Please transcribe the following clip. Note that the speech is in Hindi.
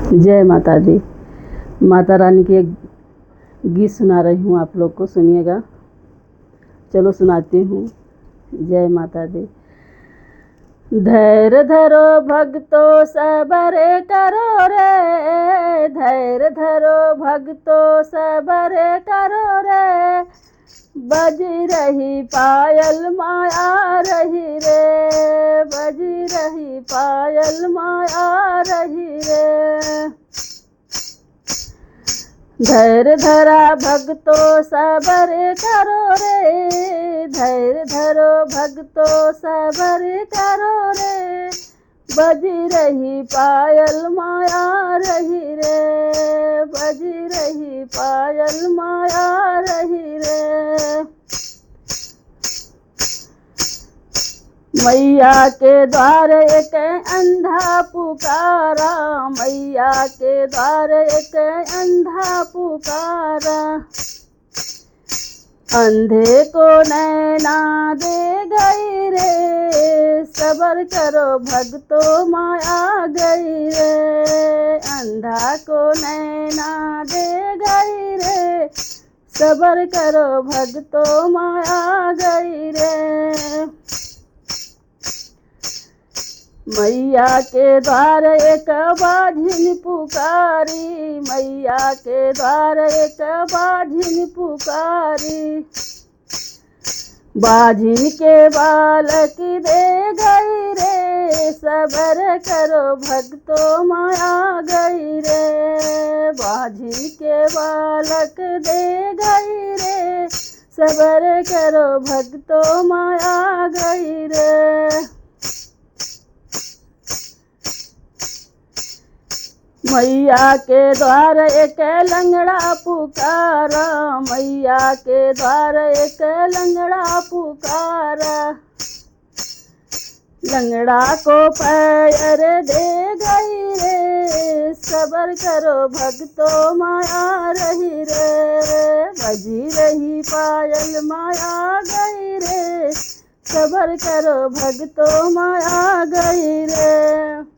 जय माता दी। माता रानी के एक गीत सुना रही हूँ, आप लोग को सुनिएगा। चलो सुनाती हूँ। जय माता दी। धैर्य धरो भक्तो सबरे करो रे, धैर्य धरो भक्तो सबरे करो रे, बजी रही पायल माया रही रे, बजी रही पायल माया रही रे। धैर्य धरा भक्तो सबरे करो रे, धैर्य धरो भक्तो सबरे करो रे, बजी रही पायल माया रही रे, बजी रही पायल माया रही रे। मैया के द्वार एक अंधा पुकारा, मैया के द्वार एक अंधा पुकारा, अंधे को नैना दे गई रे, सबर करो भक्तो माया गई रे, अंधा को नैना दे गई रे, सबर करो भक्तो माया गई रे। मैया के द्वार एक बाझिन पुकारी, मैया के द्वार एक बाझिन पुकारी, बाझिन के बालक दे गई रे, सबर करो भक्तो माया गई रे, बाझिन के बालक दे गई रे, सबर करो भक्तो माया गई रे। मैया के द्वार एक लंगड़ा पुकारा, मैया के द्वार एक लंगड़ा पुकारा, लंगड़ा को पैर दे गई रे, सबर करो भक्तो माया रही रे, बजी रही पायल माया गई रे, सबर करो भक्तो माया गई रे।